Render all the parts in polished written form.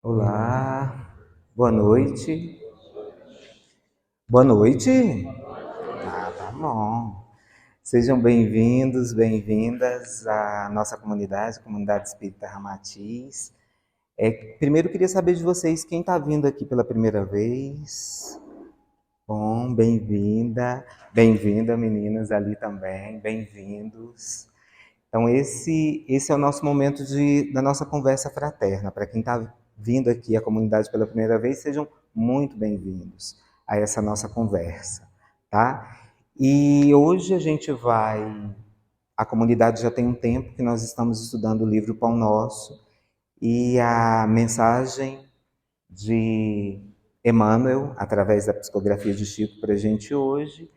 Olá, boa noite. Boa noite? Tá bom. Sejam bem-vindos, bem-vindas à nossa comunidade, Comunidade Espírita Ramatiz. Primeiro, eu queria saber de vocês, quem está vindo aqui pela primeira vez? Bom, bem-vinda. Bem-vinda, meninas, ali também, bem-vindos. Então, esse é o nosso momento da nossa conversa fraterna. Para quem está vindo aqui à comunidade pela primeira vez, sejam muito bem-vindos a essa nossa conversa, tá? E hoje a comunidade já tem um tempo que nós estamos estudando o livro Pão Nosso, e a mensagem de Emmanuel, através da psicografia de Chico para a gente hoje,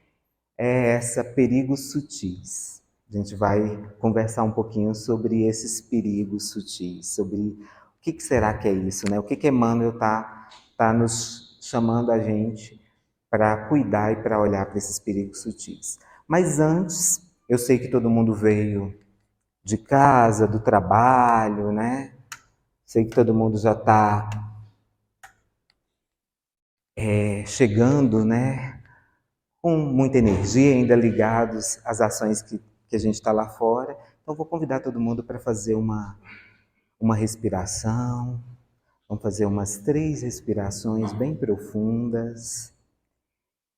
é essa perigos sutis. A gente vai conversar um pouquinho sobre esses perigos sutis, sobre o que será que é isso, né? O que Emmanuel tá nos chamando a gente para cuidar e para olhar para esses perigos sutis. Mas antes, eu sei que todo mundo veio de casa, do trabalho, né? Sei que todo mundo já está chegando, né? Com muita energia, ainda ligados às ações que a gente está lá fora. Então, vou convidar todo mundo para fazer uma respiração. Vamos fazer umas 3 respirações bem profundas.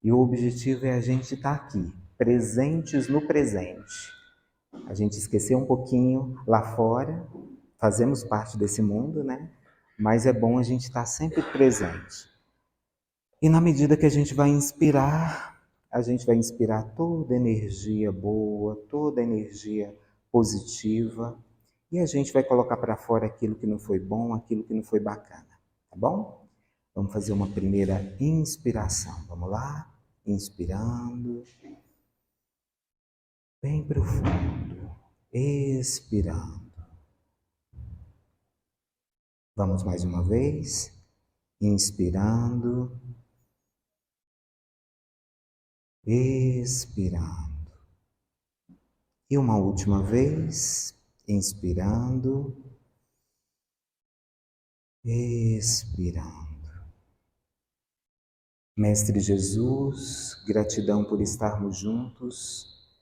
E o objetivo é a gente estar aqui, presentes no presente. A gente esquecer um pouquinho lá fora, fazemos parte desse mundo, né? Mas é bom a gente estar sempre presente. E na medida que a gente vai inspirar toda energia boa, toda energia positiva, e a gente vai colocar para fora aquilo que não foi bom, aquilo que não foi bacana, tá bom? Vamos fazer uma primeira inspiração. Vamos lá? Inspirando, bem profundo, expirando. Vamos mais uma vez, inspirando, expirando. E uma última vez, inspirando, expirando. Mestre Jesus, gratidão por estarmos juntos,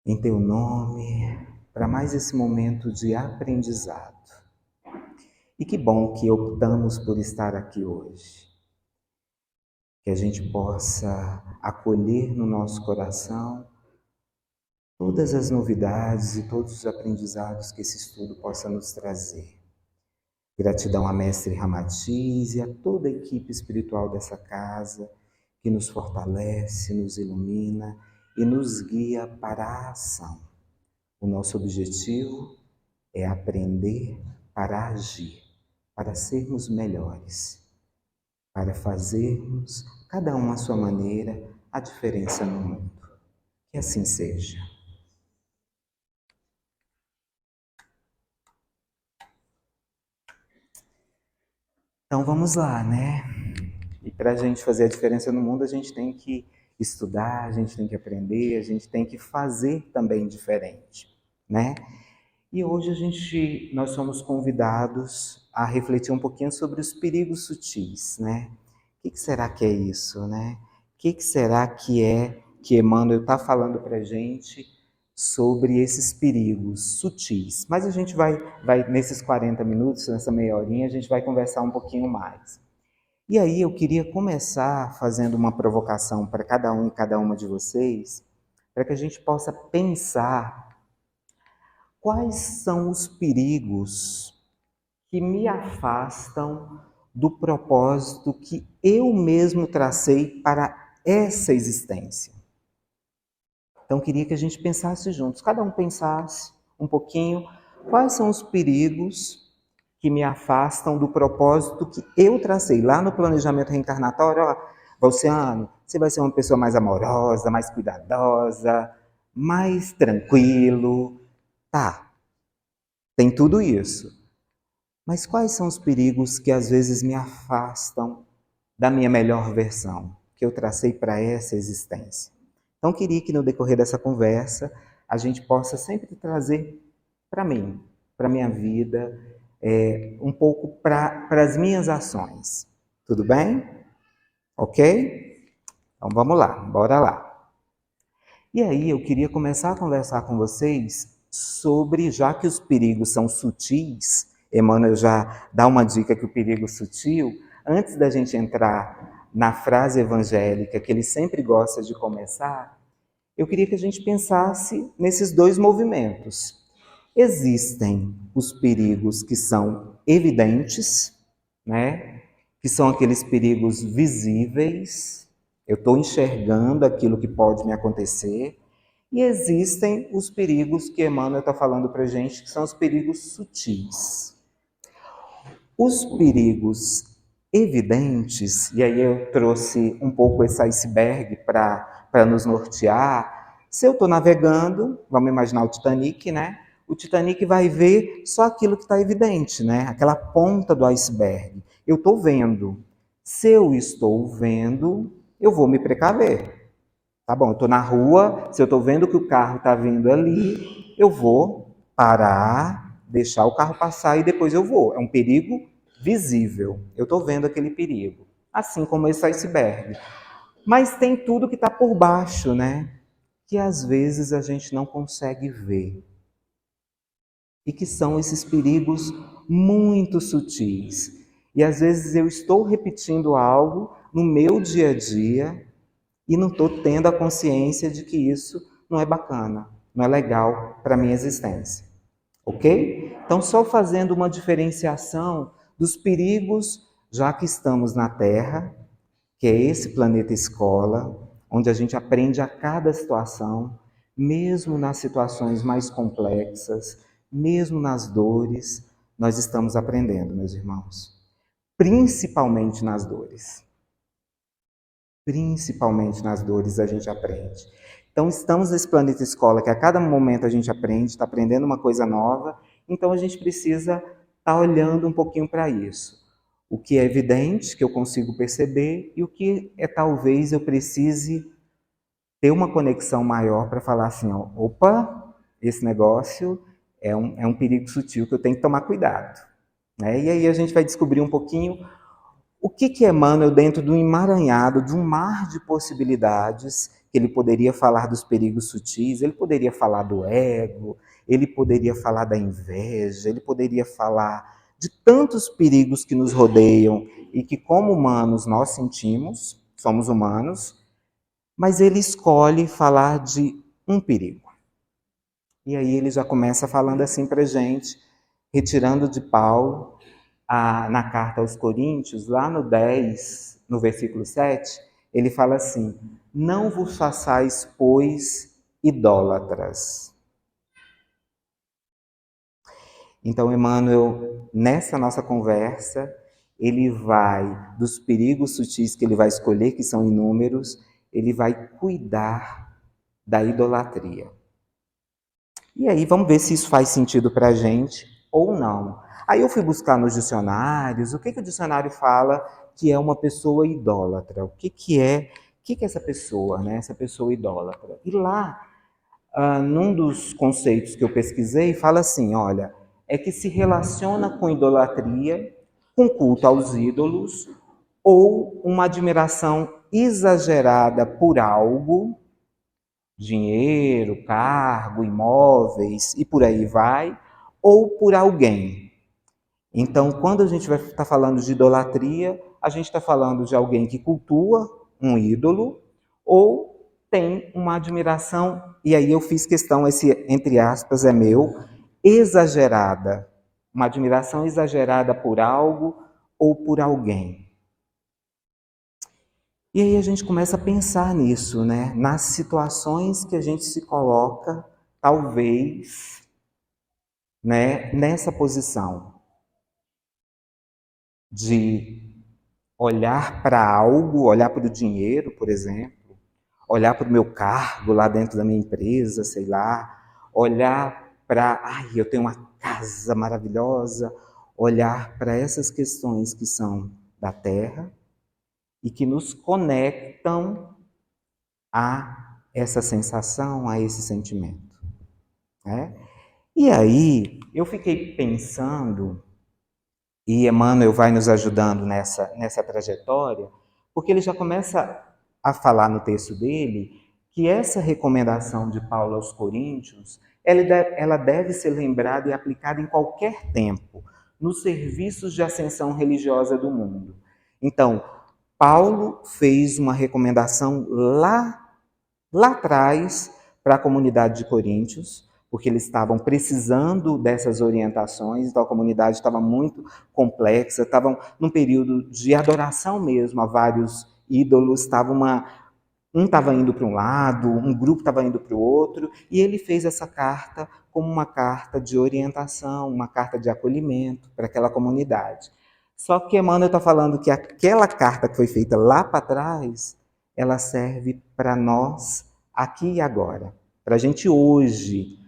em Teu nome, para mais esse momento de aprendizado. E que bom que optamos por estar aqui hoje. Que a gente possa acolher no nosso coração todas as novidades e todos os aprendizados que esse estudo possa nos trazer. Gratidão a Mestre Ramatiz e a toda a equipe espiritual dessa casa, que nos fortalece, nos ilumina e nos guia para a ação. O nosso objetivo é aprender para agir, para sermos melhores, para fazermos, cada um à sua maneira, a diferença no mundo. Que assim seja. Então vamos lá, né? E para a gente fazer a diferença no mundo, a gente tem que estudar, a gente tem que aprender, a gente tem que fazer também diferente, né? E hoje nós somos convidados a refletir um pouquinho sobre os perigos sutis, né? O que será que é isso, né? O que será que é que Emmanuel está falando para a gente sobre esses perigos sutis? Mas a gente vai nesses 40 minutos, nessa meia horinha, a gente vai conversar um pouquinho mais. E aí eu queria começar fazendo uma provocação para cada um e cada uma de vocês, para que a gente possa pensar quais são os perigos que me afastam do propósito que eu mesmo tracei para essa existência. Então, queria que a gente pensasse juntos, cada um pensasse um pouquinho quais são os perigos que me afastam do propósito que eu tracei lá no planejamento reencarnatório. Ó, Valciano, você vai ser uma pessoa mais amorosa, mais cuidadosa, mais tranquilo. Tá, tem tudo isso. Mas quais são os perigos que às vezes me afastam da minha melhor versão, que eu tracei para essa existência? Então, queria que no decorrer dessa conversa, a gente possa sempre trazer para mim, para minha vida, um pouco para as minhas ações. Tudo bem? Ok? Então vamos lá, bora lá. E aí eu queria começar a conversar com vocês sobre, já que os perigos são sutis, Emmanuel já dá uma dica que o perigo sutil, antes da gente entrar na frase evangélica que ele sempre gosta de começar, eu queria que a gente pensasse nesses dois movimentos. Existem os perigos que são evidentes, né? Que são aqueles perigos visíveis, eu estou enxergando aquilo que pode me acontecer, e existem os perigos que Emmanuel está falando para a gente, que são os perigos sutis. Os perigos evidentes, e aí eu trouxe um pouco esse iceberg para nos nortear. Se eu estou navegando, vamos imaginar o Titanic, né? O Titanic vai ver só aquilo que está evidente, né? Aquela ponta do iceberg. Eu estou vendo. Se eu estou vendo, eu vou me precaver. Tá bom, eu estou na rua, se eu estou vendo que o carro está vindo ali, eu vou parar, deixar o carro passar e depois eu vou. É um perigo visível. Eu estou vendo aquele perigo. Assim como esse iceberg. Mas tem tudo que está por baixo, né? Que às vezes a gente não consegue ver. E que são esses perigos muito sutis. E às vezes eu estou repetindo algo no meu dia a dia e não estou tendo a consciência de que isso não é bacana, não é legal para a minha existência. Ok? Então, só fazendo uma diferenciação dos perigos, já que estamos na Terra, que é esse planeta escola, onde a gente aprende a cada situação, mesmo nas situações mais complexas, mesmo nas dores, nós estamos aprendendo, meus irmãos. Principalmente nas dores. Principalmente nas dores a gente aprende. Então, estamos nesse planeta escola que a cada momento a gente aprende, está aprendendo uma coisa nova, então a gente precisa estar olhando um pouquinho para isso. O que é evidente, que eu consigo perceber, e o que é talvez eu precise ter uma conexão maior para falar assim, ó, opa, esse negócio é um perigo sutil que eu tenho que tomar cuidado. Né? E aí a gente vai descobrir um pouquinho o que Emmanuel, dentro do emaranhado, de um mar de possibilidades, que ele poderia falar dos perigos sutis, ele poderia falar do ego, ele poderia falar da inveja, ele poderia falar de tantos perigos que nos rodeiam e que, como humanos, nós sentimos, somos humanos, mas ele escolhe falar de um perigo. E aí ele já começa falando assim para a gente, retirando de Paulo, na carta aos Coríntios, lá no 10, no versículo 7, ele fala assim: não vos façais, pois, idólatras. Então, Emmanuel, nessa nossa conversa, ele vai, dos perigos sutis que ele vai escolher, que são inúmeros, ele vai cuidar da idolatria. E aí, vamos ver se isso faz sentido para a gente ou não. Aí eu fui buscar nos dicionários, o que o dicionário fala que é uma pessoa idólatra? O que é essa pessoa, né? Essa pessoa idólatra. E lá, num dos conceitos que eu pesquisei, fala assim, olha, é que se relaciona com idolatria, com culto aos ídolos, ou uma admiração exagerada por algo, dinheiro, cargo, imóveis e por aí vai, ou por alguém. Então, quando a gente vai estar falando de idolatria, a gente está falando de alguém que cultua um ídolo ou tem uma admiração, e aí eu fiz questão, esse entre aspas é meu, exagerada. Uma admiração exagerada por algo ou por alguém. E aí a gente começa a pensar nisso, né? Nas situações que a gente se coloca, talvez, né, nessa posição de olhar para algo, olhar para o dinheiro, por exemplo, olhar para o meu cargo lá dentro da minha empresa, sei lá, olhar para, eu tenho uma casa maravilhosa, olhar para essas questões que são da terra e que nos conectam a essa sensação, a esse sentimento. Né? E aí, eu fiquei pensando E Emmanuel vai nos ajudando nessa trajetória, porque ele já começa a falar no texto dele que essa recomendação de Paulo aos Coríntios, ela deve ser lembrada e aplicada em qualquer tempo, nos serviços de ascensão religiosa do mundo. Então, Paulo fez uma recomendação lá atrás para a comunidade de Coríntios, porque eles estavam precisando dessas orientações, então a comunidade estava muito complexa, estavam num período de adoração mesmo a vários ídolos, um estava indo para um lado, um grupo estava indo para o outro, e ele fez essa carta como uma carta de orientação, uma carta de acolhimento para aquela comunidade. Só que Emmanuel está falando que aquela carta que foi feita lá para trás, ela serve para nós aqui e agora. Para a gente hoje,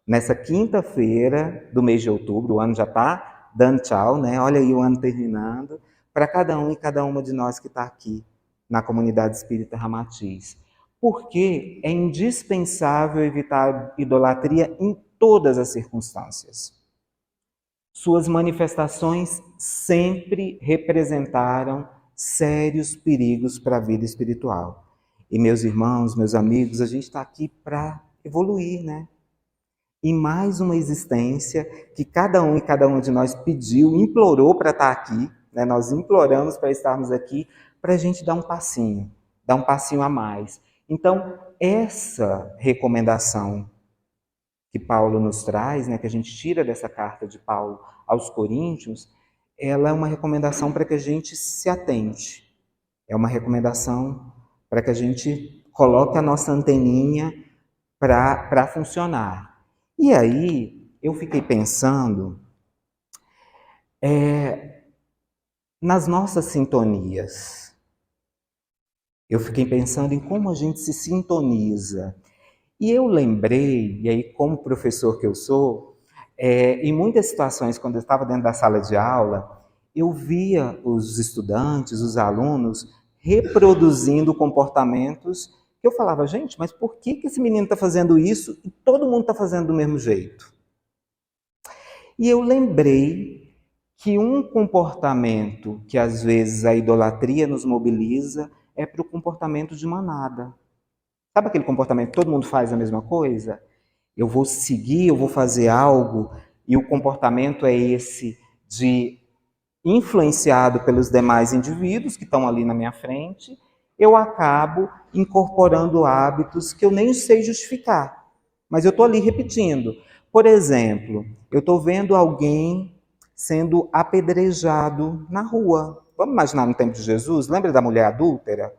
nessa quinta-feira do mês de outubro, o ano já está dando tchau, né? Olha aí o ano terminando, para cada um e cada uma de nós que está aqui na comunidade espírita Ramatiz. Porque é indispensável evitar a idolatria em todas as circunstâncias. Suas manifestações sempre representaram sérios perigos para a vida espiritual. E meus irmãos, meus amigos, a gente está aqui para evoluir, né? E mais uma existência que cada um e cada uma de nós pediu, implorou para estar aqui, né? Nós imploramos para estarmos aqui, para a gente dar um passinho a mais. Então, essa recomendação que Paulo nos traz, né, que a gente tira dessa carta de Paulo aos Coríntios, ela é uma recomendação para que a gente se atente. É uma recomendação para que a gente coloque a nossa anteninha para funcionar. E aí, eu fiquei pensando nas nossas sintonias. Eu fiquei pensando em como a gente se sintoniza. E eu lembrei, e aí como professor que eu sou, em muitas situações, quando eu estava dentro da sala de aula, eu via os estudantes, os alunos, reproduzindo comportamentos que eu falava, gente, mas por que esse menino está fazendo isso e todo mundo está fazendo do mesmo jeito? E eu lembrei que um comportamento que às vezes a idolatria nos mobiliza é para o comportamento de manada. Sabe aquele comportamento que todo mundo faz a mesma coisa? Eu vou seguir, eu vou fazer algo, e o comportamento é esse de, influenciado pelos demais indivíduos que estão ali na minha frente, eu acabo incorporando hábitos que eu nem sei justificar, mas eu estou ali repetindo. Por exemplo, eu estou vendo alguém sendo apedrejado na rua. Vamos imaginar no tempo de Jesus, lembra da mulher adúltera?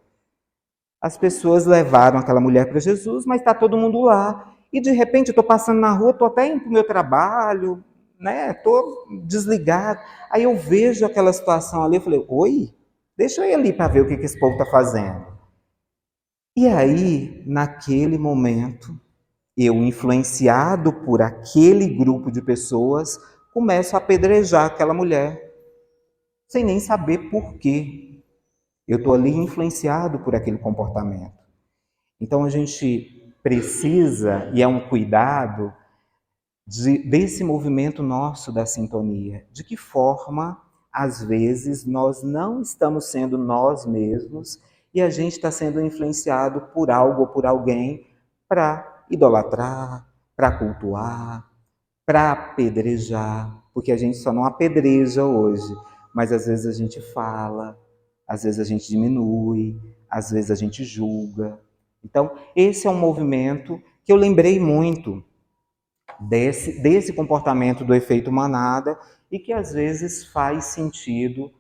As pessoas levaram aquela mulher para Jesus, mas está todo mundo lá. E de repente eu estou passando na rua, estou até indo para o meu trabalho, né? Estou desligado. Aí eu vejo aquela situação ali, eu falei, oi, deixa eu ir ali para ver o que esse povo está fazendo. E aí, naquele momento, eu, influenciado por aquele grupo de pessoas, começo a apedrejar aquela mulher, sem nem saber por quê. Eu estou ali influenciado por aquele comportamento. Então a gente precisa, e é um cuidado, desse movimento nosso da sintonia. De que forma, às vezes, nós não estamos sendo nós mesmos e a gente está sendo influenciado por algo ou por alguém para idolatrar, para cultuar, para apedrejar, porque a gente só não apedreja hoje, mas às vezes a gente fala, às vezes a gente diminui, às vezes a gente julga. Então, esse é um movimento que eu lembrei muito desse comportamento do efeito manada e que às vezes faz sentido,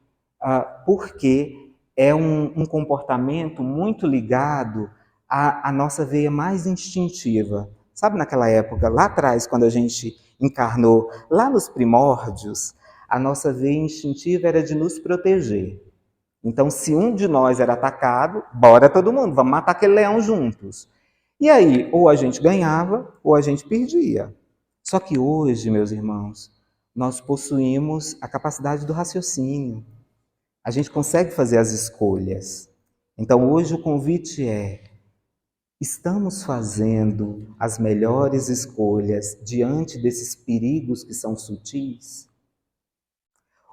porque é um comportamento muito ligado à nossa veia mais instintiva. Sabe naquela época, lá atrás, quando a gente encarnou, lá nos primórdios, a nossa veia instintiva era de nos proteger. Então, se um de nós era atacado, bora todo mundo, vamos matar aquele leão juntos. E aí, ou a gente ganhava, ou a gente perdia. Só que hoje, meus irmãos, nós possuímos a capacidade do raciocínio. A gente consegue fazer as escolhas. Então, hoje o convite é: estamos fazendo as melhores escolhas diante desses perigos que são sutis?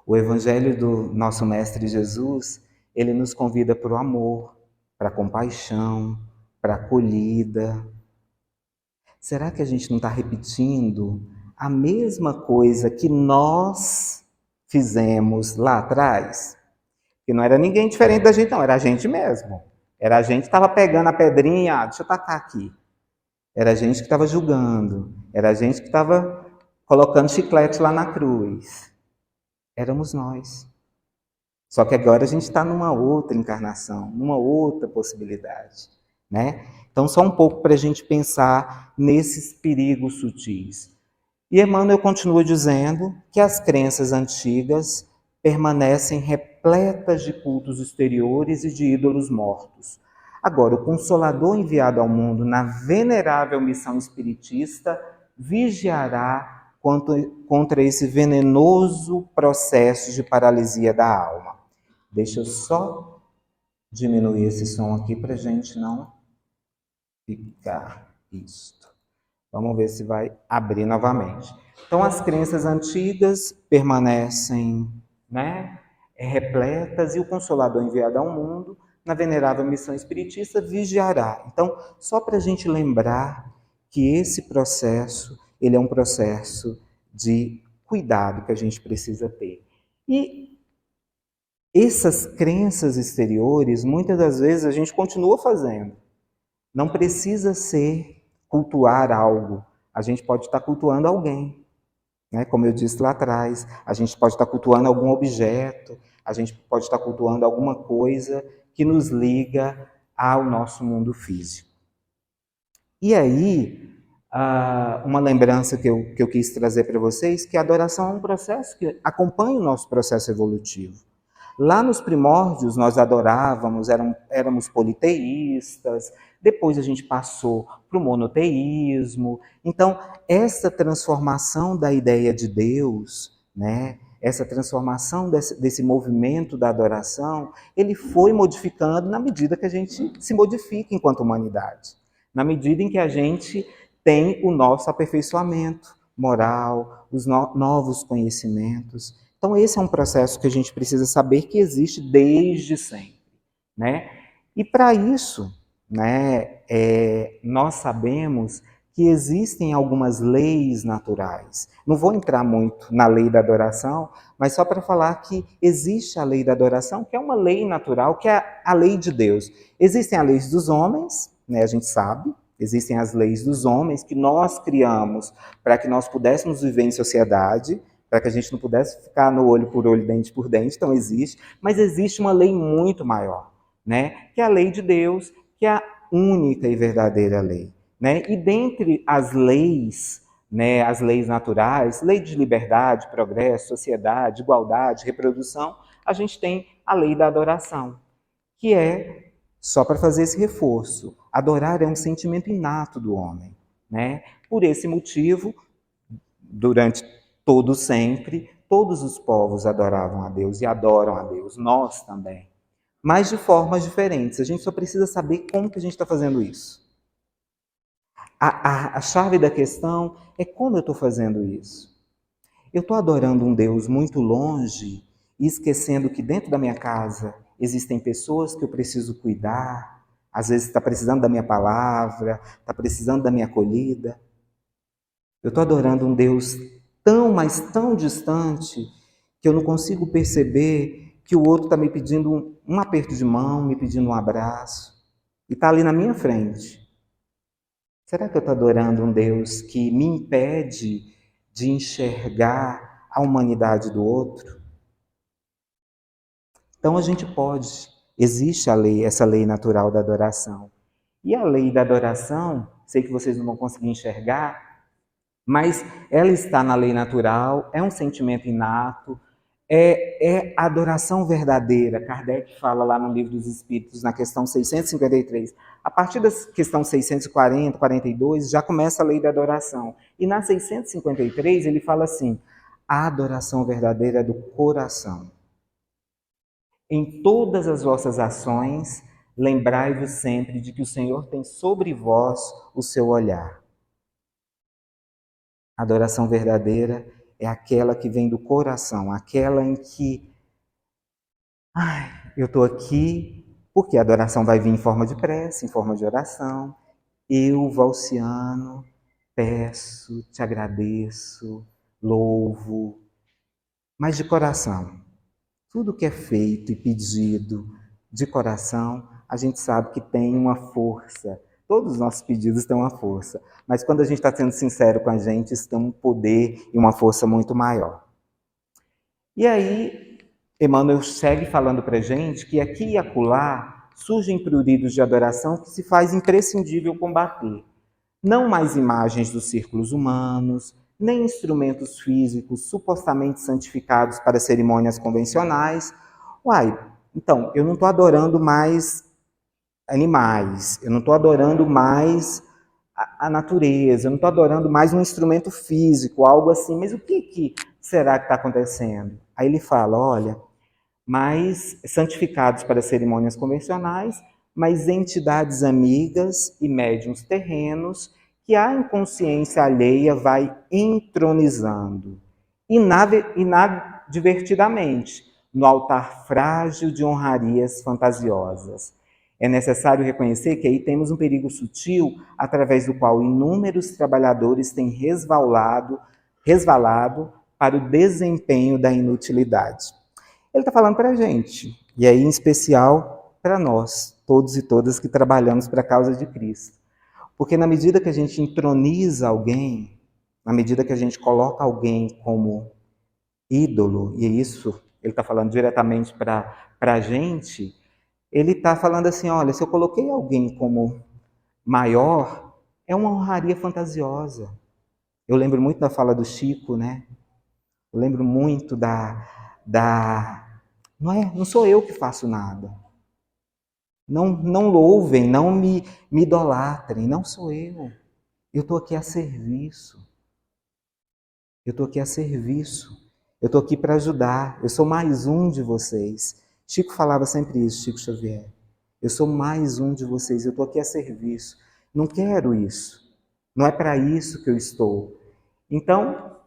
O Evangelho do nosso Mestre Jesus, ele nos convida para o amor, para a compaixão, para a acolhida. Será que a gente não está repetindo a mesma coisa que nós fizemos lá atrás? Que não era ninguém diferente da gente, não, era a gente mesmo. Era a gente que estava pegando a pedrinha, deixa eu tacar aqui. Era a gente que estava julgando, era a gente que estava colocando chiclete lá na cruz. Éramos nós. Só que agora a gente está numa outra encarnação, numa outra possibilidade, né? Então, só um pouco para a gente pensar nesses perigos sutis. E Emmanuel continua dizendo que as crenças antigas permanecem repletas de cultos exteriores e de ídolos mortos. Agora, o Consolador enviado ao mundo na venerável missão espiritista vigiará contra esse venenoso processo de paralisia da alma. Deixa eu só diminuir esse som aqui para a gente não ficar isto. Vamos ver se vai abrir novamente. Então, as crenças antigas permanecem, né, repletas, e o Consolador enviado ao mundo, na venerável missão espiritista, vigiará. Então, só para a gente lembrar que esse processo, ele é um processo de cuidado que a gente precisa ter. E essas crenças exteriores, muitas das vezes, a gente continua fazendo. Não precisa ser cultuar algo. A gente pode estar cultuando alguém, né? Como eu disse lá atrás, a gente pode estar cultuando algum objeto, a gente pode estar cultuando alguma coisa que nos liga ao nosso mundo físico. E aí, uma lembrança que eu quis trazer para vocês, que a adoração é um processo que acompanha o nosso processo evolutivo. Lá nos primórdios nós adorávamos, éramos politeístas, depois a gente passou para o monoteísmo. Então, essa transformação da ideia de Deus, né, essa transformação desse movimento da adoração, ele foi modificando na medida que a gente se modifica enquanto humanidade. Na medida em que a gente tem o nosso aperfeiçoamento moral, os novos conhecimentos. Então, esse é um processo que a gente precisa saber que existe desde sempre, né? E para isso, né, nós sabemos que existem algumas leis naturais. Não vou entrar muito na lei da adoração, mas só para falar que existe a lei da adoração, que é uma lei natural, que é a lei de Deus. Existem as leis dos homens, né, a gente sabe, existem as leis dos homens que nós criamos para que nós pudéssemos viver em sociedade, para que a gente não pudesse ficar no olho por olho, dente por dente, então existe, mas existe uma lei muito maior, né? Que é a lei de Deus, que é a única e verdadeira lei, né? E dentre as leis, né, as leis naturais, lei de liberdade, progresso, sociedade, igualdade, reprodução, a gente tem a lei da adoração, que é, só para fazer esse reforço, adorar é um sentimento inato do homem, né? Por esse motivo, durante todo sempre, todos os povos adoravam a Deus e adoram a Deus, nós também. Mas de formas diferentes. A gente só precisa saber como que a gente está fazendo isso. A chave da questão é como eu estou fazendo isso. Eu estou adorando um Deus muito longe e esquecendo que dentro da minha casa existem pessoas que eu preciso cuidar, às vezes está precisando da minha palavra, está precisando da minha acolhida. Eu estou adorando um Deus tão, mas tão distante, que eu não consigo perceber que o outro está me pedindo um aperto de mão, me pedindo um abraço, e está ali na minha frente. Será que eu estou adorando um Deus que me impede de enxergar a humanidade do outro? Então a gente pode, existe a lei, essa lei natural da adoração. E a lei da adoração, sei que vocês não vão conseguir enxergar, mas ela está na lei natural, é um sentimento inato, é a adoração verdadeira. Kardec fala lá no Livro dos Espíritos, na questão 653. A partir da questão 640, 42, já começa a lei da adoração. E na 653 ele fala assim, a adoração verdadeira é do coração. Em todas as vossas ações, lembrai-vos sempre de que o Senhor tem sobre vós o seu olhar. A adoração verdadeira é aquela que vem do coração, aquela em que eu estou aqui porque a adoração vai vir em forma de prece, em forma de oração. Eu, Valciano, peço, te agradeço, louvo, mas de coração. Tudo que é feito e pedido de coração, a gente sabe que tem uma força. Todos os nossos pedidos têm uma força. Mas quando a gente está sendo sincero com a gente, isso tem um poder e uma força muito maior. E aí, Emmanuel segue falando para a gente que aqui e acolá surgem pruridos de adoração que se faz imprescindível combater. Não mais imagens dos círculos humanos, nem instrumentos físicos supostamente santificados para cerimônias convencionais. Então, eu não estou adorando mais animais, eu não estou adorando mais a natureza, eu não estou adorando mais um instrumento físico, algo assim, mas o que será que está acontecendo? Aí ele fala, olha, mais santificados para cerimônias convencionais, mas entidades amigas e médiuns terrenos que a inconsciência alheia vai entronizando, inadvertidamente, no altar frágil de honrarias fantasiosas. É necessário reconhecer que aí temos um perigo sutil, através do qual inúmeros trabalhadores têm resvalado para o desempenho da inutilidade. Ele está falando para a gente, e aí em especial para nós, todos e todas que trabalhamos para a causa de Cristo. Porque na medida que a gente entroniza alguém, na medida que a gente coloca alguém como ídolo, e isso ele está falando diretamente para a gente, ele está falando assim, olha, se eu coloquei alguém como maior, é uma honraria fantasiosa. Eu lembro muito da fala do Chico, né? Eu lembro muito não sou eu que faço nada. Não louvem, não me idolatrem, não sou eu. Eu estou aqui a serviço. Eu estou aqui a serviço. Eu estou aqui para ajudar. Eu sou mais um de vocês. Chico falava sempre isso, Chico Xavier. Eu sou mais um de vocês, eu estou aqui a serviço. Não quero isso. Não é para isso que eu estou. Então,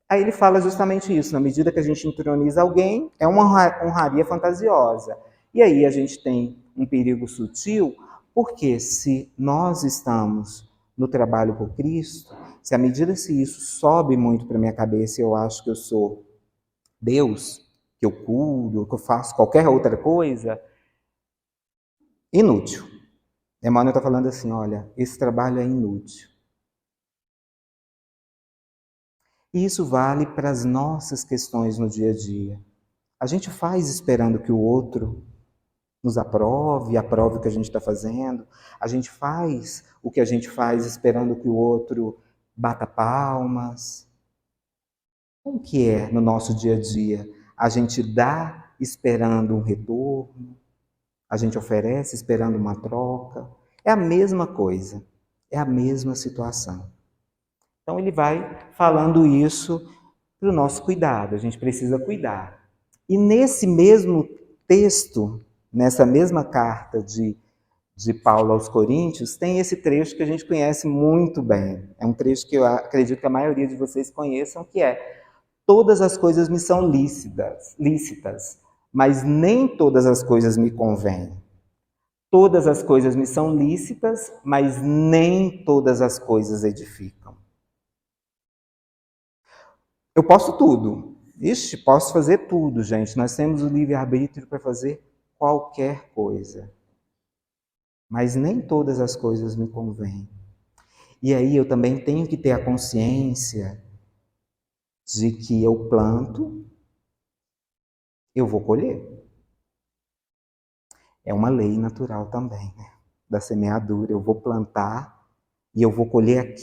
aí ele fala justamente isso. Na medida que a gente entroniza alguém, é uma honraria fantasiosa. E aí a gente tem um perigo sutil, porque se nós estamos no trabalho por Cristo, se à medida que isso sobe muito para minha cabeça, eu acho que eu sou Deus, que eu curo, que eu faço qualquer outra coisa, inútil. Emmanuel está falando assim, olha, esse trabalho é inútil. E isso vale para as nossas questões no dia a dia. A gente faz esperando que o outro nos aprove o que a gente está fazendo. A gente faz o que a gente faz esperando que o outro bata palmas. Como que é no nosso dia a dia? A gente dá esperando um retorno, a gente oferece esperando uma troca. É a mesma coisa, é a mesma situação. Então ele vai falando isso para o nosso cuidado, a gente precisa cuidar. E nesse mesmo texto, nessa mesma carta de Paulo aos Coríntios, tem esse trecho que a gente conhece muito bem. É um trecho que eu acredito que a maioria de vocês conheçam, que é: todas as coisas me são lícitas, mas nem todas as coisas me convêm. Todas as coisas me são lícitas, mas nem todas as coisas edificam. Eu posso tudo. Ixi, posso fazer tudo, gente. Nós temos o livre-arbítrio para fazer qualquer coisa. Mas nem todas as coisas me convêm. E aí eu também tenho que ter a consciência de que eu planto, eu vou colher. É uma lei natural também, né? Da semeadura. Eu vou plantar e eu vou colher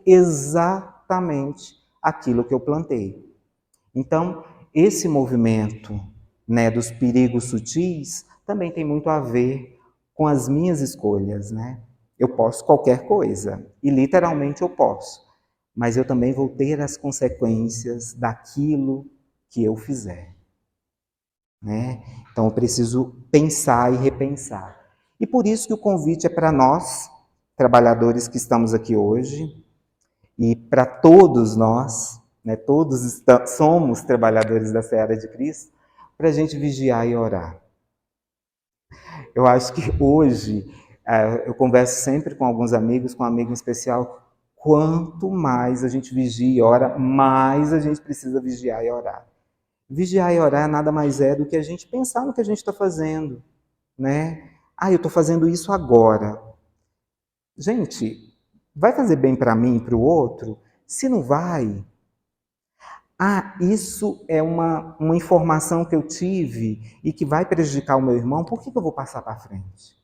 exatamente aquilo que eu plantei. Então, esse movimento, né, dos perigos sutis também tem muito a ver com as minhas escolhas, né? Eu posso qualquer coisa, e literalmente eu posso, mas eu também vou ter as consequências daquilo que eu fizer, né? Então eu preciso pensar e repensar. E por isso que o convite é para nós, trabalhadores que estamos aqui hoje, e para todos nós, né? Todos somos trabalhadores da seara de Cristo, para a gente vigiar e orar. Eu acho que hoje, eu converso sempre com alguns amigos, com um amigo em especial, quanto mais a gente vigia e ora, mais a gente precisa vigiar e orar. Vigiar e orar nada mais é do que a gente pensar no que a gente está fazendo, né? Eu estou fazendo isso agora. Gente, vai fazer bem para mim e para o outro? Se não vai, isso é uma informação que eu tive e que vai prejudicar o meu irmão, por que eu vou passar para frente?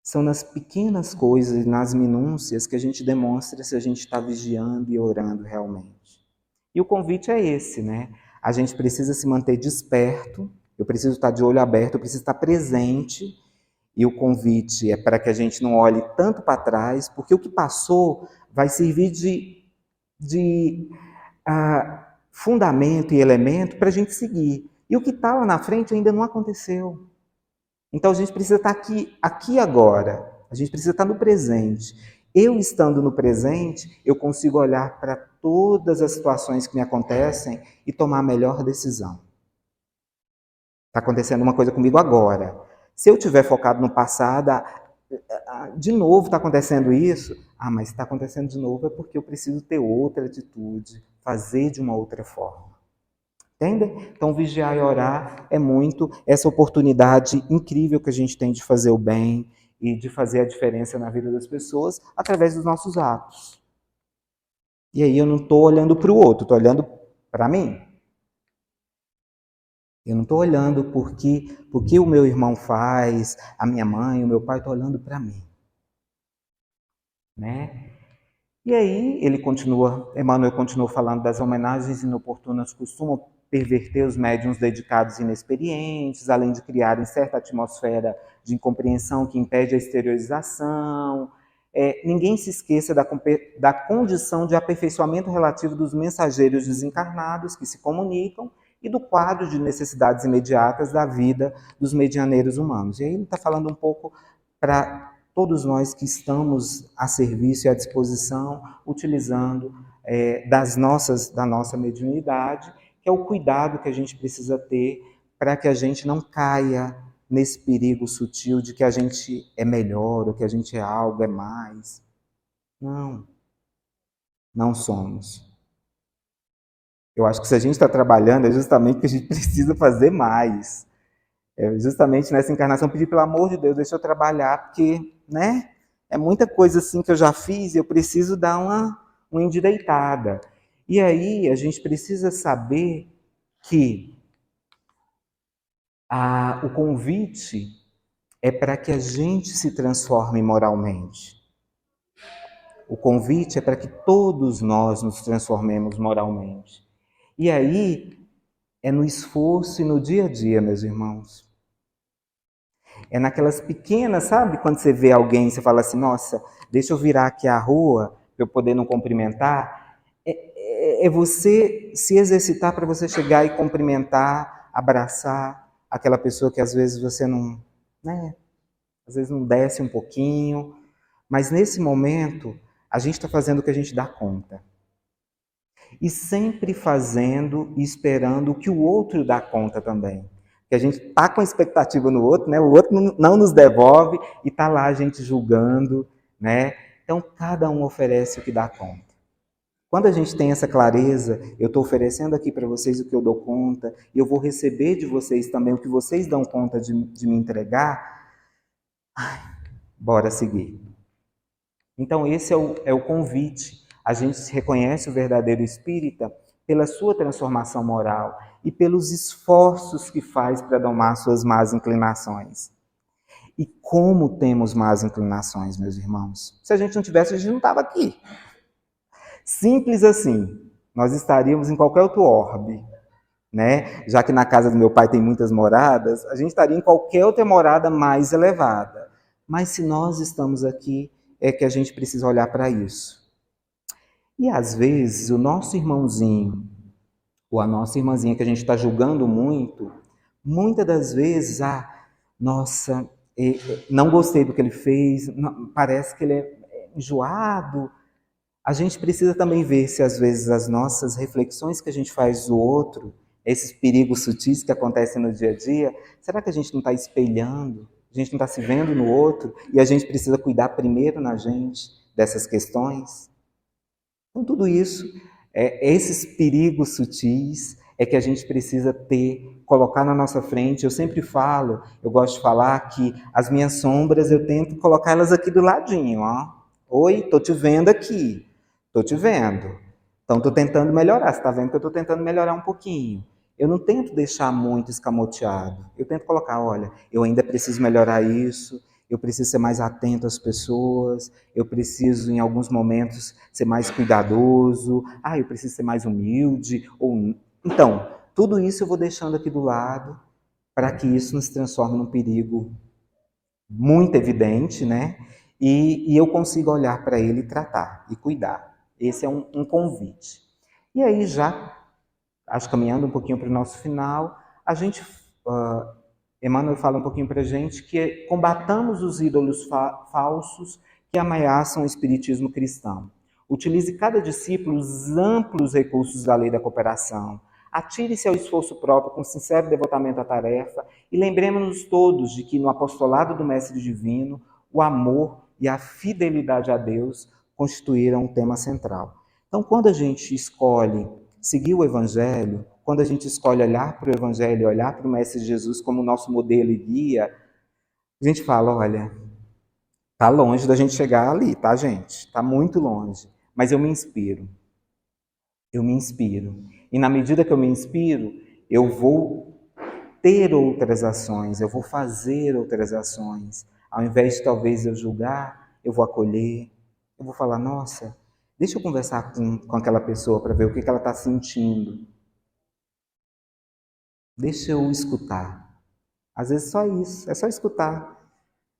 São nas pequenas coisas, nas minúcias, que a gente demonstra se a gente está vigiando e orando realmente. E o convite é esse, né? A gente precisa se manter desperto, eu preciso estar de olho aberto, eu preciso estar presente. E o convite é para que a gente não olhe tanto para trás, porque o que passou vai servir de fundamento e elemento para a gente seguir. E o que está lá na frente ainda não aconteceu. Então a gente precisa estar aqui agora. A gente precisa estar no presente. Eu estando no presente, eu consigo olhar para todas as situações que me acontecem e tomar a melhor decisão. Está acontecendo uma coisa comigo agora. Se eu estiver focado no passado, de novo está acontecendo isso. Mas está acontecendo de novo é porque eu preciso ter outra atitude, fazer de uma outra forma. Entendem? Então, vigiar e orar é muito essa oportunidade incrível que a gente tem de fazer o bem e de fazer a diferença na vida das pessoas através dos nossos atos. E aí eu não estou olhando para o outro, estou olhando para mim. Eu não estou olhando porque o meu irmão faz, a minha mãe, o meu pai, estou olhando para mim. Né? E aí Emmanuel continua falando das homenagens inoportunas costumam perverter os médiuns dedicados e inexperientes, além de criarem certa atmosfera de incompreensão que impede a exteriorização. Ninguém se esqueça da condição de aperfeiçoamento relativo dos mensageiros desencarnados que se comunicam e do quadro de necessidades imediatas da vida dos medianeiros humanos. E aí ele está falando um pouco para todos nós que estamos a serviço e à disposição, utilizando da nossa mediunidade, que é o cuidado que a gente precisa ter para que a gente não caia nesse perigo sutil de que a gente é melhor, ou que a gente é algo, é mais. Não somos. Eu acho que se a gente está trabalhando é justamente porque a gente precisa fazer mais. É justamente nessa encarnação pedir, pelo amor de Deus, deixa eu trabalhar, porque, né? É muita coisa assim que eu já fiz e eu preciso dar uma endireitada. E aí a gente precisa saber que o convite é para que a gente se transforme moralmente. O convite é para que todos nós nos transformemos moralmente. E aí é no esforço e no dia a dia, meus irmãos. É naquelas pequenas, sabe? Quando você vê alguém, você fala assim, nossa, deixa eu virar aqui a rua para eu poder não cumprimentar. É você se exercitar para você chegar e cumprimentar, abraçar aquela pessoa que às vezes você não, né? Às vezes não desce um pouquinho. Mas nesse momento, a gente está fazendo o que a gente dá conta. E sempre fazendo e esperando que o outro dá conta também. Que a gente está com a expectativa no outro, né? O outro não nos devolve e está lá a gente julgando, né? Então, cada um oferece o que dá conta. Quando a gente tem essa clareza, eu estou oferecendo aqui para vocês o que eu dou conta, e eu vou receber de vocês também o que vocês dão conta de me entregar, bora seguir. Então, esse é o convite. A gente reconhece o verdadeiro espírita pela sua transformação moral e pelos esforços que faz para domar suas más inclinações. E como temos más inclinações, meus irmãos? Se a gente não tivesse, a gente não estava aqui. Simples assim. Nós estaríamos em qualquer outro orbe, né? Já que na casa do meu pai tem muitas moradas, a gente estaria em qualquer outra morada mais elevada. Mas se nós estamos aqui, é que a gente precisa olhar para isso. E às vezes o nosso irmãozinho, ou a nossa irmãzinha que a gente está julgando muito, muitas das vezes, nossa, não gostei do que ele fez, parece que ele é enjoado. A gente precisa também ver se às vezes as nossas reflexões que a gente faz do outro, esses perigos sutis que acontecem no dia a dia, será que a gente não está espelhando? A gente não está se vendo no outro? E a gente precisa cuidar primeiro na gente dessas questões? Então, tudo isso, esses perigos sutis, é que a gente precisa ter, colocar na nossa frente. Eu sempre falo, eu gosto de falar que as minhas sombras eu tento colocá-las aqui do ladinho, ó. Oi, tô te vendo aqui, tô te vendo. Então, tô tentando melhorar. Você tá vendo que eu tô tentando melhorar um pouquinho. Eu não tento deixar muito escamoteado. Eu tento colocar, olha, eu ainda preciso melhorar isso, eu preciso ser mais atento às pessoas, eu preciso, em alguns momentos, ser mais cuidadoso, eu preciso ser mais humilde. Então, tudo isso eu vou deixando aqui do lado para que isso não se transforme num perigo muito evidente, né? E eu consiga olhar para ele e tratar, e cuidar. Esse é um convite. E aí, já, acho caminhando um pouquinho para o nosso final, a gente... Emmanuel fala um pouquinho para a gente que combatamos os ídolos falsos que ameaçam o espiritismo cristão. Utilize cada discípulo os amplos recursos da lei da cooperação. Atire-se ao esforço próprio com sincero devotamento à tarefa e lembremos-nos todos de que no apostolado do Mestre Divino, o amor e a fidelidade a Deus constituíram um tema central. Então, quando a gente escolhe seguir o Evangelho, quando a gente escolhe olhar para o Evangelho, olhar para o Mestre Jesus como nosso modelo e guia, a gente fala, olha, tá longe da gente chegar ali, tá, gente? Tá muito longe. Mas eu me inspiro. Eu me inspiro. E na medida que eu me inspiro, eu vou ter outras ações, eu vou fazer outras ações. Ao invés de talvez eu julgar, eu vou acolher. Eu vou falar, nossa, deixa eu conversar com aquela pessoa para ver o que ela está sentindo. Deixa eu escutar. Às vezes só isso, é só escutar.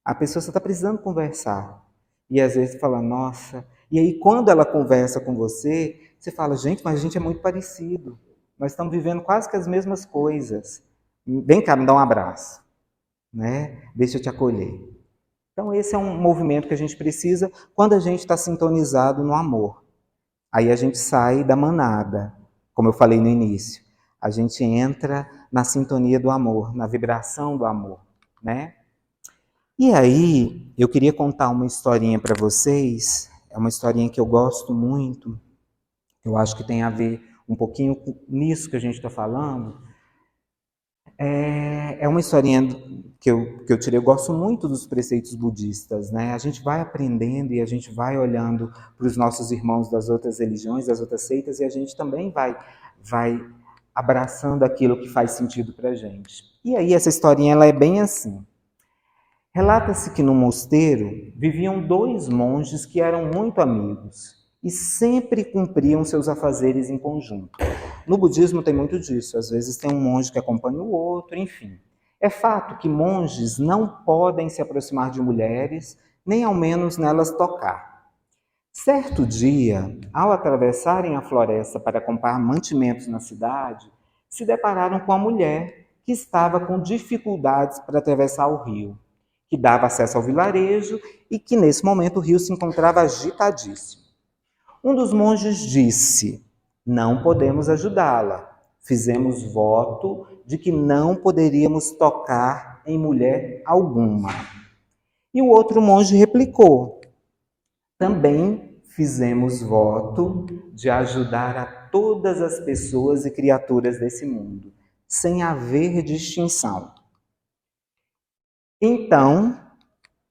A pessoa só está precisando conversar. E às vezes fala, nossa. E aí quando ela conversa com você, você fala, gente, mas a gente é muito parecido. Nós estamos vivendo quase que as mesmas coisas. Vem cá, me dá um abraço. Né? Deixa eu te acolher. Então esse é um movimento que a gente precisa quando a gente está sintonizado no amor. Aí a gente sai da manada, como eu falei no início. A gente entra na sintonia do amor, na vibração do amor, né? E aí, eu queria contar uma historinha para vocês. É uma historinha que eu gosto muito. Eu acho que tem a ver um pouquinho com nisso que a gente está falando. É uma historinha que eu tirei. Eu gosto muito dos preceitos budistas, né? A gente vai aprendendo e a gente vai olhando para os nossos irmãos das outras religiões, das outras seitas, e a gente também vai abraçando aquilo que faz sentido para a gente. E aí, essa historinha ela é bem assim. Relata-se que no mosteiro viviam dois monges que eram muito amigos e sempre cumpriam seus afazeres em conjunto. No budismo tem muito disso, às vezes tem um monge que acompanha o outro, enfim. É fato que monges não podem se aproximar de mulheres, nem ao menos nelas tocar. Certo dia, ao atravessarem a floresta para comprar mantimentos na cidade, se depararam com a mulher que estava com dificuldades para atravessar o rio, que dava acesso ao vilarejo e que nesse momento o rio se encontrava agitadíssimo. Um dos monges disse: não podemos ajudá-la. Fizemos voto de que não poderíamos tocar em mulher alguma. E o outro monge replicou: também fizemos voto de ajudar a todas as pessoas e criaturas desse mundo, sem haver distinção. Então,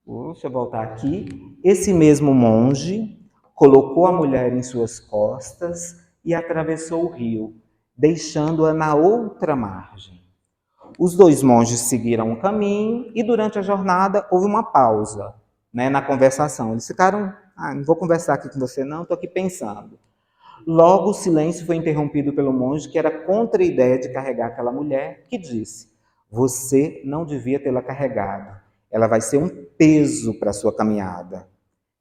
deixa eu voltar aqui, esse mesmo monge colocou a mulher em suas costas e atravessou o rio, deixando-a na outra margem. Os dois monges seguiram o caminho e durante a jornada houve uma pausa, né, na conversação. Eles ficaram, não vou conversar aqui com você não, estou aqui pensando. Logo o silêncio foi interrompido pelo monge que era contra a ideia de carregar aquela mulher, que disse: você não devia tê-la carregado. Ela vai ser um peso para a sua caminhada.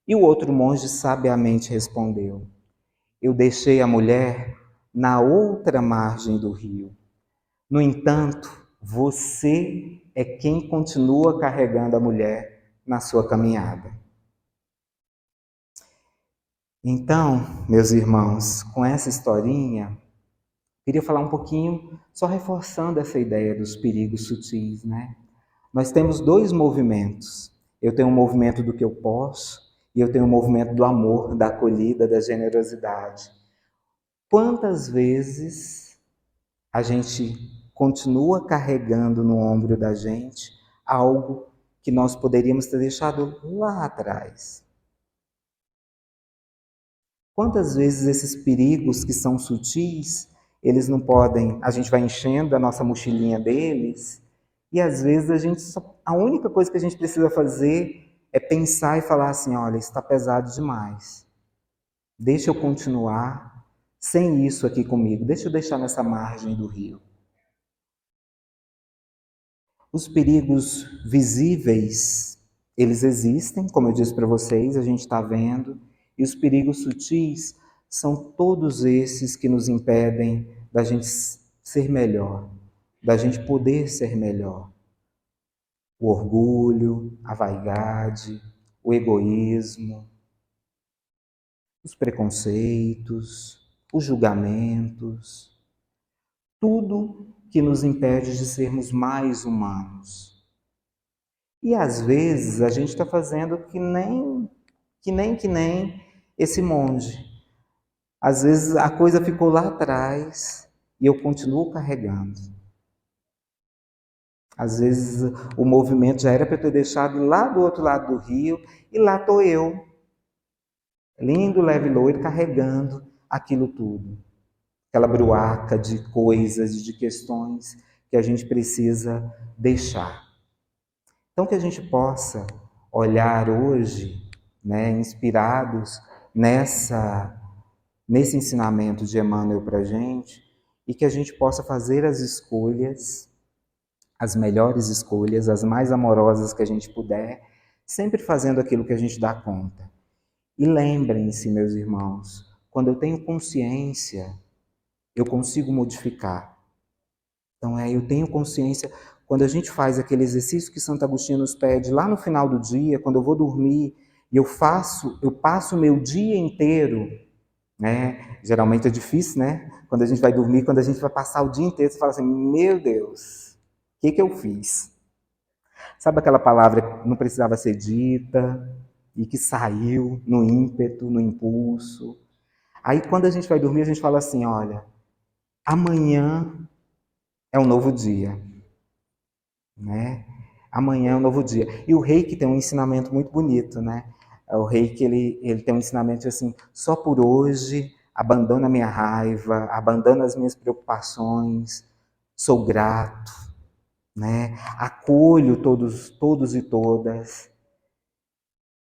E o outro monge sabiamente respondeu: eu deixei a mulher na outra margem do rio. No entanto, você é quem continua carregando a mulher na sua caminhada. Então, meus irmãos, com essa historinha, queria falar um pouquinho, só reforçando essa ideia dos perigos sutis, né? Nós temos dois movimentos. Eu tenho um movimento do que eu posso e eu tenho um movimento do amor, da acolhida, da generosidade. Quantas vezes a gente continua carregando no ombro da gente algo que nós poderíamos ter deixado lá atrás? Quantas vezes esses perigos que são sutis, eles não podem, a gente vai enchendo a nossa mochilinha deles, e às vezes a única coisa que a gente precisa fazer é pensar e falar assim, olha, isso está pesado demais. Deixa eu continuar sem isso aqui comigo, deixa eu deixar nessa margem do rio. Os perigos visíveis, eles existem, como eu disse para vocês, a gente está vendo, e os perigos sutis são todos esses que nos impedem da gente ser melhor, da gente poder ser melhor. O orgulho, a vaidade, o egoísmo, os preconceitos, os julgamentos, tudo que nos impede de sermos mais humanos. E às vezes a gente está fazendo que nem esse monge. Às vezes a coisa ficou lá atrás e eu continuo carregando. Às vezes o movimento já era para eu ter deixado lá do outro lado do rio e lá estou eu, lindo, leve, loiro, carregando aquilo tudo. Aquela bruaca de coisas, de questões que a gente precisa deixar. Então, que a gente possa olhar hoje, né, inspirados nesse ensinamento de Emmanuel para a gente, e que a gente possa fazer as escolhas, as melhores escolhas, as mais amorosas que a gente puder, sempre fazendo aquilo que a gente dá conta. E lembrem-se, meus irmãos, quando eu tenho consciência, eu consigo modificar. Então, eu tenho consciência, quando a gente faz aquele exercício que Santo Agostinho nos pede lá no final do dia, quando eu vou dormir, e eu passo o meu dia inteiro, né? Geralmente é difícil, né? Quando a gente vai dormir, quando a gente vai passar o dia inteiro, você fala assim, meu Deus, o que eu fiz? Sabe aquela palavra que não precisava ser dita, e que saiu no ímpeto, no impulso? Aí quando a gente vai dormir, a gente fala assim, olha, amanhã é um novo dia, né? Amanhã é um novo dia. E o Reiki tem um ensinamento muito bonito, né? O Reiki, ele tem um ensinamento assim, só por hoje, abandona a minha raiva, abandona as minhas preocupações, sou grato, né? Acolho todos e todas.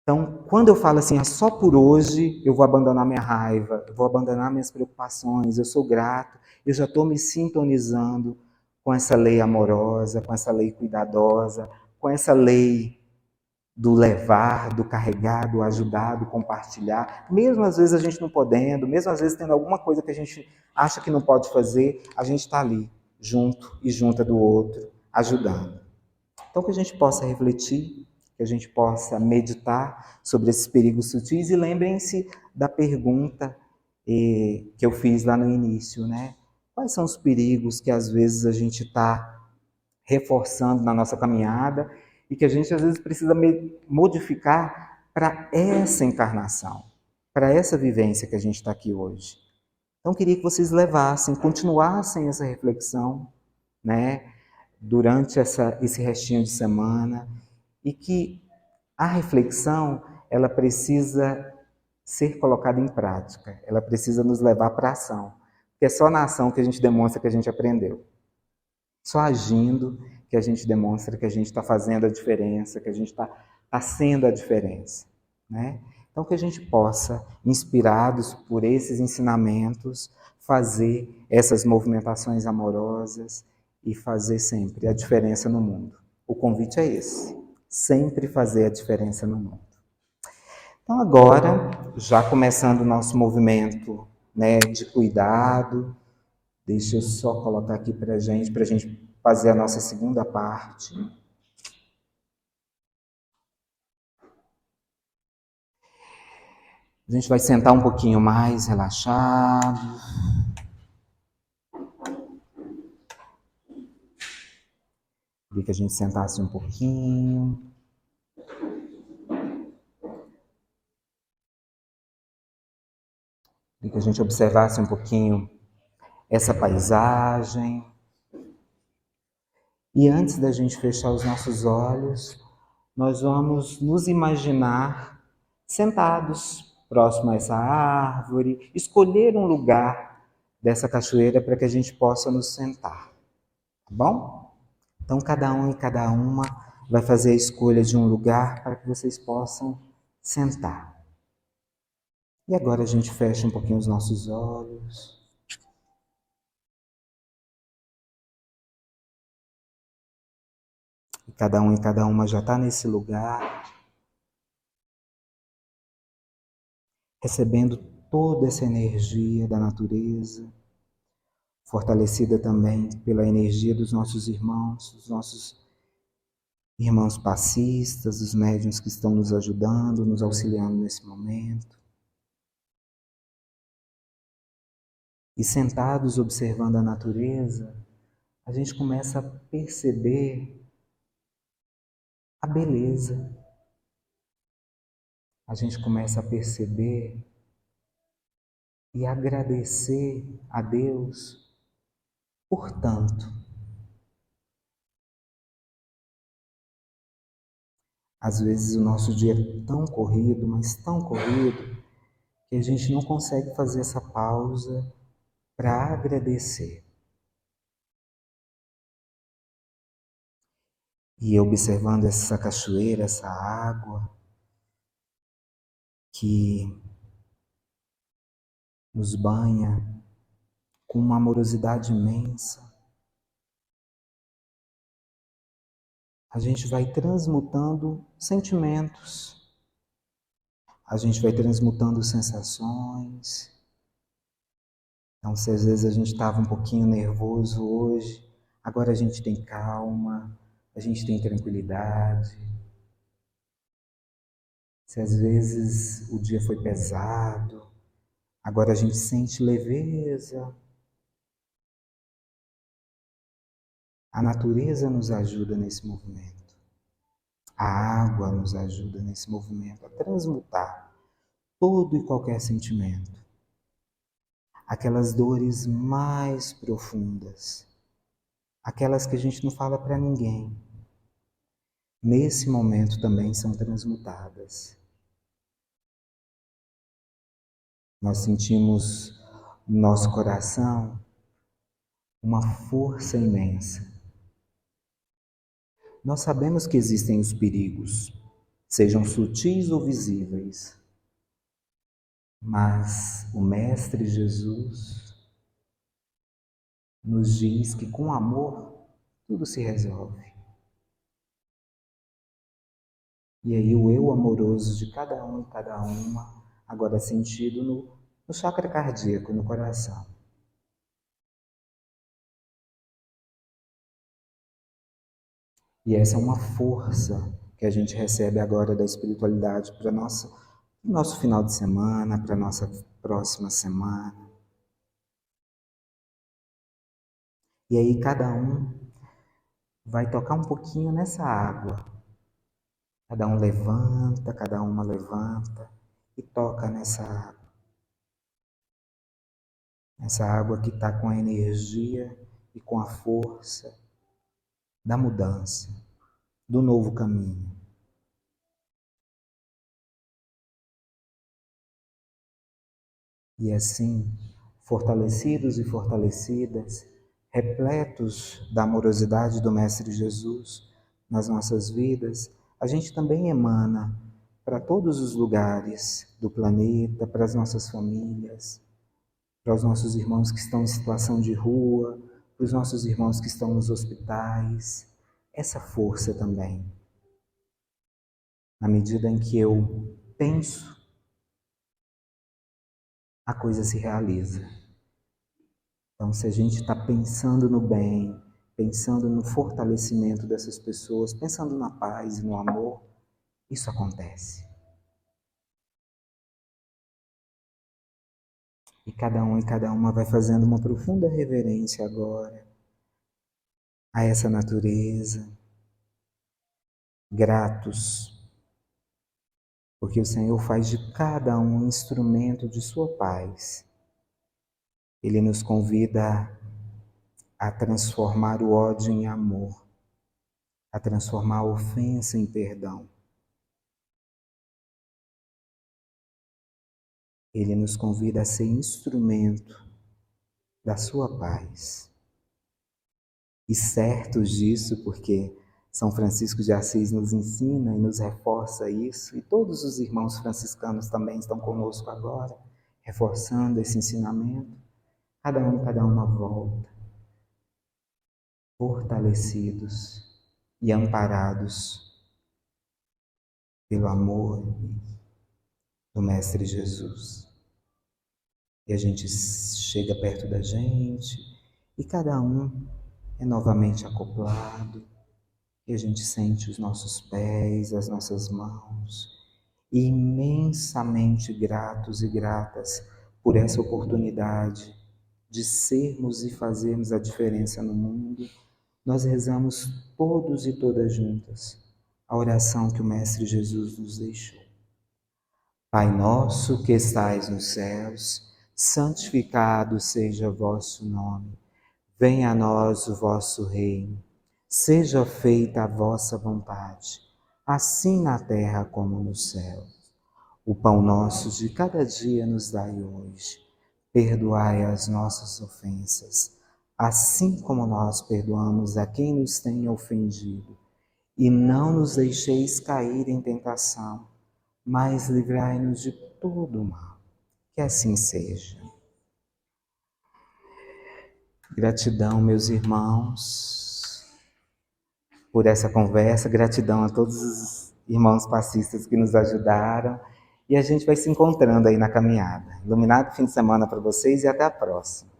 Então, quando eu falo assim, só por hoje eu vou abandonar minha raiva, eu vou abandonar minhas preocupações, eu sou grato, eu já estou me sintonizando com essa lei amorosa, com essa lei cuidadosa, com essa lei do levar, do carregar, do ajudar, do compartilhar. Mesmo às vezes a gente não podendo, mesmo às vezes tendo alguma coisa que a gente acha que não pode fazer, a gente está ali, junto e junta do outro, ajudando. Então, que a gente possa refletir, que a gente possa meditar sobre esses perigos sutis e lembrem-se da pergunta que eu fiz lá no início, né? Quais são os perigos que às vezes a gente está reforçando na nossa caminhada e que a gente às vezes precisa modificar para essa encarnação, para essa vivência que a gente está aqui hoje. Então, eu queria que vocês levassem, continuassem essa reflexão, né? Durante esse restinho de semana, e que a reflexão ela precisa ser colocada em prática, ela precisa nos levar para a ação, porque é só na ação que a gente demonstra que a gente aprendeu, só agindo que a gente demonstra que a gente está fazendo a diferença, que a gente está sendo a diferença, né? Então que a gente possa, inspirados por esses ensinamentos, fazer essas movimentações amorosas e fazer sempre a diferença no mundo. O convite é esse, sempre fazer a diferença no mundo. Então agora, já começando o nosso movimento, né, de cuidado, deixa eu só colocar aqui para a gente fazer a nossa segunda parte. A gente vai sentar um pouquinho mais relaxado. Queria que a gente sentasse um pouquinho. Queria que a gente observasse um pouquinho essa paisagem. E antes da gente fechar os nossos olhos, nós vamos nos imaginar sentados próximo a essa árvore, escolher um lugar dessa cachoeira para que a gente possa nos sentar, tá bom? Então, cada um e cada uma vai fazer a escolha de um lugar para que vocês possam sentar. E agora a gente fecha um pouquinho os nossos olhos. E cada um e cada uma já está nesse lugar, recebendo toda essa energia da natureza, fortalecida também pela energia dos nossos irmãos passistas, os médiuns que estão nos ajudando, nos auxiliando nesse momento. E sentados observando a natureza, a gente começa a perceber a beleza. A gente começa a perceber e agradecer a Deus por tanto. Às vezes o nosso dia é tão corrido, mas tão corrido, que a gente não consegue fazer essa pausa para agradecer. E observando essa cachoeira, essa água que nos banha com uma amorosidade imensa, a gente vai transmutando sentimentos, a gente vai transmutando sensações. Então, se às vezes a gente estava um pouquinho nervoso hoje, agora a gente tem calma, a gente tem tranquilidade. Se às vezes o dia foi pesado, agora a gente sente leveza. A natureza nos ajuda nesse movimento. A água nos ajuda nesse movimento a transmutar todo e qualquer sentimento. Aquelas dores mais profundas, aquelas que a gente não fala para ninguém, nesse momento também são transmutadas. Nós sentimos no nosso coração uma força imensa. Nós sabemos que existem os perigos, sejam sutis ou visíveis, mas o Mestre Jesus nos diz que com amor tudo se resolve. E aí o eu amoroso de cada um e cada uma, agora sentido no chakra cardíaco, no coração. E essa é uma força que a gente recebe agora da espiritualidade para o nosso final de semana, para a nossa próxima semana. E aí cada um vai tocar um pouquinho nessa água. Cada um levanta, cada uma levanta e toca nessa água. Essa água que está com a energia e com a força da mudança, do novo caminho. E assim, fortalecidos e fortalecidas, repletos da amorosidade do Mestre Jesus nas nossas vidas, a gente também emana para todos os lugares do planeta, para as nossas famílias, para os nossos irmãos que estão em situação de rua, para os nossos irmãos que estão nos hospitais, essa força também. Na medida em que eu penso, a coisa se realiza. Então, se a gente está pensando no bem, pensando no fortalecimento dessas pessoas, pensando na paz e no amor, isso acontece. E cada um e cada uma vai fazendo uma profunda reverência agora a essa natureza, gratos, porque o Senhor faz de cada um instrumento de sua paz. Ele nos convida a transformar o ódio em amor, a transformar a ofensa em perdão. Ele nos convida a ser instrumento da sua paz. E certos disso, porque São Francisco de Assis nos ensina e nos reforça isso, e todos os irmãos franciscanos também estão conosco agora, reforçando esse ensinamento. Cada um e cada uma volta, fortalecidos e amparados pelo amor do Mestre Jesus. E a gente chega perto da gente e cada um é novamente acoplado e a gente sente os nossos pés, as nossas mãos, e imensamente gratos e gratas por essa oportunidade de sermos e fazermos a diferença no mundo. Nós rezamos todos e todas juntas a oração que o Mestre Jesus nos deixou. Pai nosso que estais nos céus, santificado seja vosso nome. Venha a nós o vosso reino. Seja feita a vossa vontade, assim na terra como no céu. O pão nosso de cada dia nos dai hoje. Perdoai as nossas ofensas, assim como nós perdoamos a quem nos tem ofendido. E não nos deixeis cair em tentação, mas livrai-nos de todo o mal. Que assim seja. Gratidão, meus irmãos, por essa conversa. Gratidão a todos os irmãos passistas que nos ajudaram. E a gente vai se encontrando aí na caminhada. Iluminado fim de semana para vocês e até a próxima.